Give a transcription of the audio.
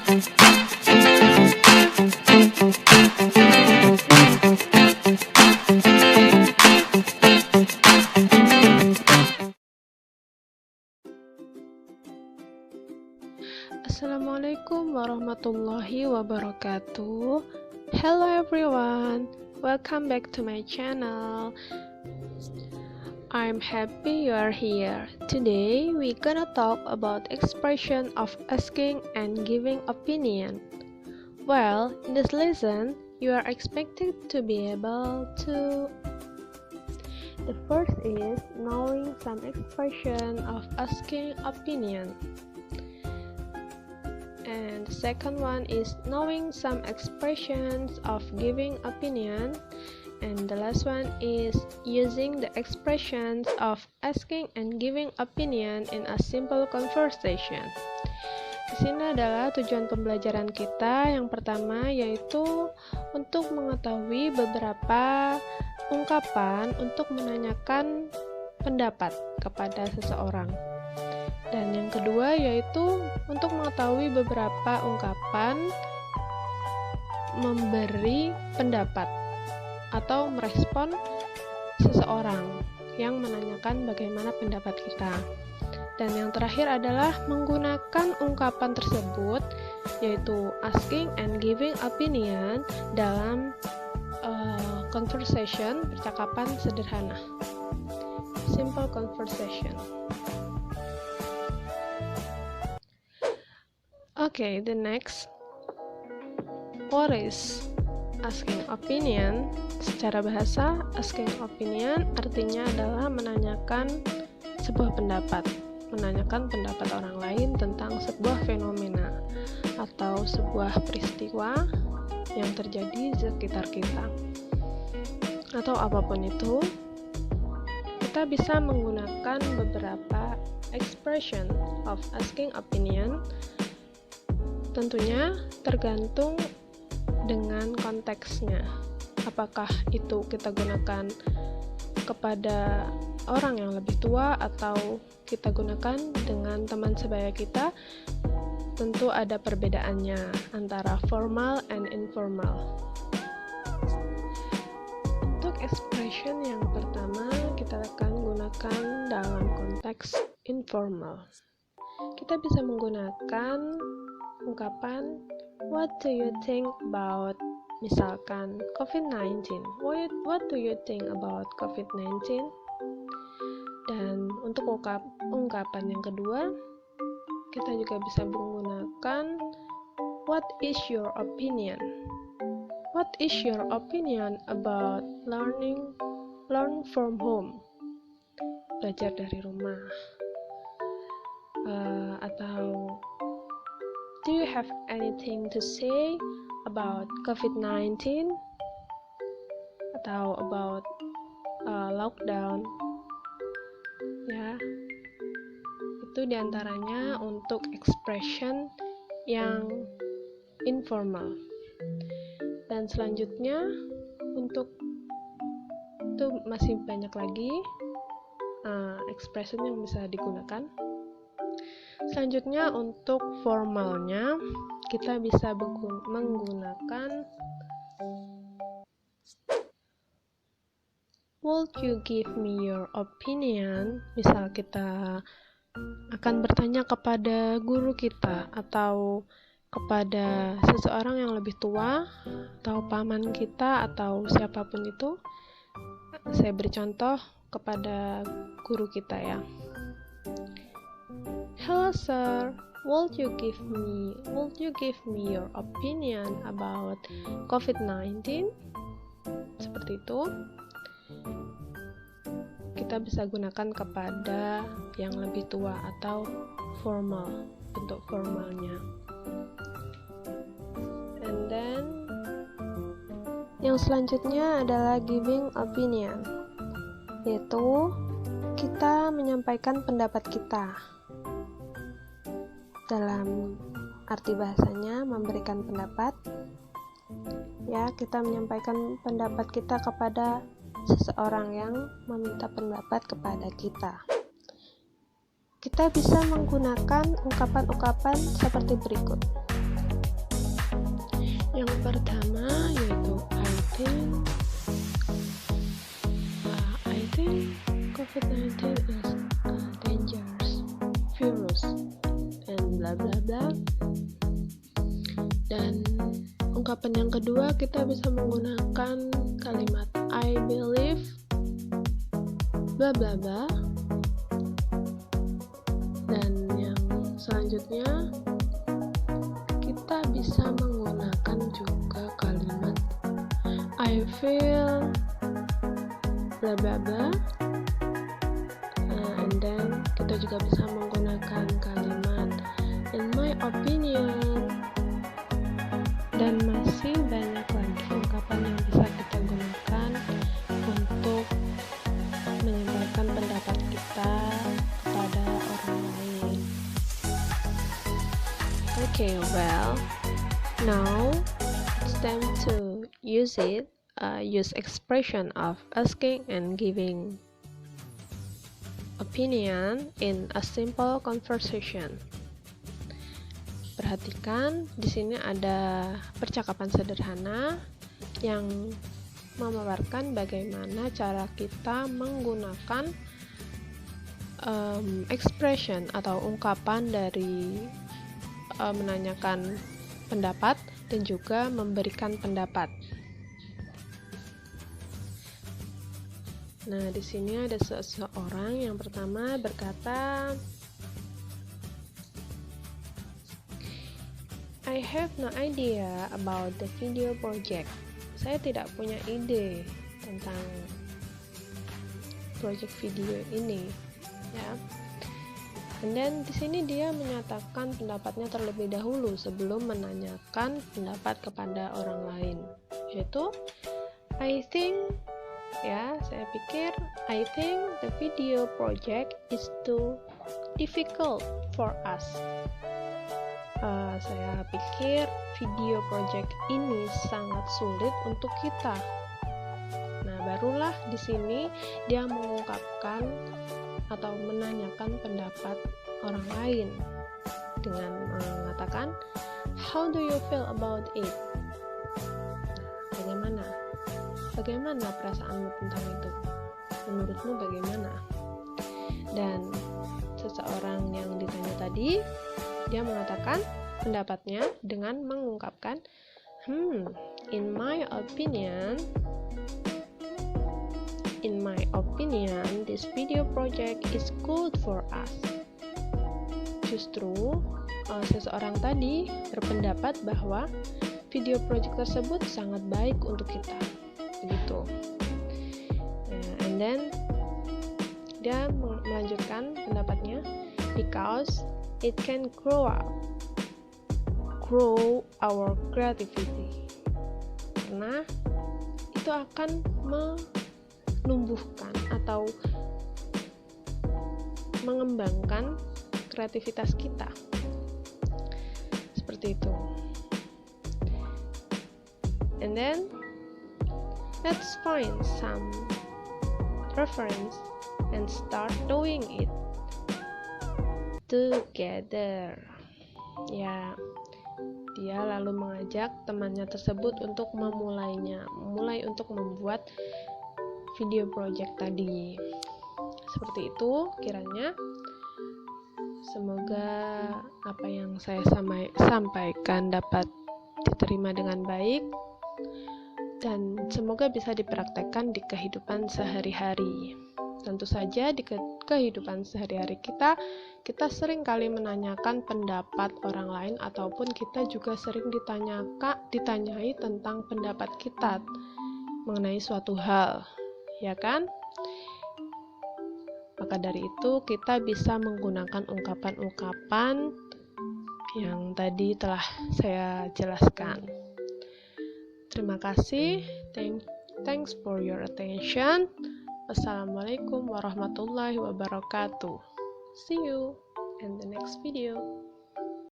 Assalamualaikum warahmatullahi wabarakatuh. Hello everyone, welcome back to my channel. I'm happy you are here. Today we gonna talk about expression of asking and giving opinion. Well, in this lesson, you are expected to be able to. The first is knowing some expression of asking opinion. And the second one is knowing some expressions of giving opinion. And the last one is using the expressions of asking and giving opinion in a simple conversation. Di sini adalah tujuan pembelajaran kita. Yang pertama yaitu untuk mengetahui beberapa ungkapan untuk menanyakan pendapat kepada seseorang. Dan yang kedua yaitu untuk mengetahui beberapa ungkapan memberi pendapat atau merespon seseorang yang menanyakan bagaimana pendapat kita. Dan yang terakhir adalah menggunakan ungkapan tersebut yaitu asking and giving opinion dalam conversation, percakapan sederhana. Simple conversation. Okay, the next. What is asking opinion? Secara bahasa, asking opinion artinya adalah menanyakan sebuah pendapat, menanyakan pendapat orang lain tentang sebuah fenomena atau sebuah peristiwa yang terjadi di sekitar kita. Atau apapun itu, kita bisa menggunakan beberapa expression of asking opinion. Tentunya tergantung dengan konteksnya. Apakah itu kita gunakan kepada orang yang lebih tua atau kita gunakan dengan teman sebaya kita, tentu ada perbedaannya antara formal and informal. Untuk expression yang pertama, kita akan gunakan dalam konteks informal. Kita bisa menggunakan ungkapan what do you think about, misalkan COVID-19. What do you think about COVID-19? Dan untuk ungkapan yang kedua, kita juga bisa menggunakan what is your opinion? What is your opinion about learn from home? Belajar dari rumah. Atau do you have anything to say about COVID-19? Atau about lockdown? Ya, itu diantaranya untuk expression yang informal. Dan selanjutnya untuk itu masih banyak lagi expression yang bisa digunakan. Selanjutnya untuk formalnya kita bisa menggunakan would you give me your opinion? Misal kita akan bertanya kepada guru kita atau kepada seseorang yang lebih tua atau paman kita atau siapapun itu. Saya beri contoh kepada guru kita ya. Hello sir, would you give me your opinion about COVID-19? Seperti itu. Kita bisa gunakan kepada yang lebih tua atau formal, bentuk formalnya. And then yang selanjutnya adalah giving opinion, yaitu kita menyampaikan pendapat kita. Dalam arti bahasanya memberikan pendapat, ya, kita menyampaikan pendapat kita kepada seseorang yang meminta pendapat kepada kita. Kita bisa menggunakan ungkapan-ungkapan seperti berikut. Yang pertama yaitu I think COVID-19 is a dangerous virus and bla bla bla. Dan ungkapan yang kedua kita bisa menggunakan kalimat I believe bla bla bla. Dan yang selanjutnya kita bisa menggunakan juga kalimat I feel bla bla bla. And then kita juga bisa menggunakan kalimat in my opinion. Dan masih banyak lagi ungkapan yang bisa kita gunakan untuk menyampaikan pendapat kita kepada orang lain. Okay, well, now it's time to use it. Use expression of asking and giving opinion in a simple conversation. Perhatikan, di sini ada percakapan sederhana yang memaparkan bagaimana cara kita menggunakan expression atau ungkapan dari menanyakan pendapat dan juga memberikan pendapat. Nah, di sini ada seseorang yang pertama berkata, I have no idea about the video project. Saya tidak punya ide tentang project video ini, ya. And then di sini dia menyatakan pendapatnya terlebih dahulu sebelum menanyakan pendapat kepada orang lain, yaitu I think, ya, saya pikir I think the video project is too difficult for us. Saya pikir video project ini sangat sulit untuk kita. Nah, barulah di sini dia mengungkapkan atau menanyakan pendapat orang lain dengan mengatakan, how do you feel about it? Nah, bagaimana perasaanmu tentang itu? Menurutmu bagaimana? Dan seseorang yang ditanya tadi, dia mengatakan pendapatnya dengan mengungkapkan, in my opinion, this video project is good for us. Justru seseorang tadi berpendapat bahwa video project tersebut sangat baik untuk kita, begitu. And then dia melanjutkan pendapatnya, because it can grow our creativity. Karena itu akan menumbuhkan atau mengembangkan kreativitas kita. Seperti itu. And then let's find some reference and start doing it together. Ya, dia lalu mengajak temannya tersebut untuk mulai untuk membuat video project tadi. Seperti itu kiranya. Semoga apa yang saya sampaikan dapat diterima dengan baik dan semoga bisa dipraktekkan di kehidupan sehari-hari. Tentu saja di kehidupan sehari-hari kita sering kali menanyakan pendapat orang lain ataupun kita juga sering ditanyai tentang pendapat kita mengenai suatu hal, ya kan? Maka dari itu kita bisa menggunakan ungkapan-ungkapan yang tadi telah saya jelaskan. Terima kasih. Thanks for your attention. Wassalamualaikum warahmatullahi wabarakatuh. See you in the next video.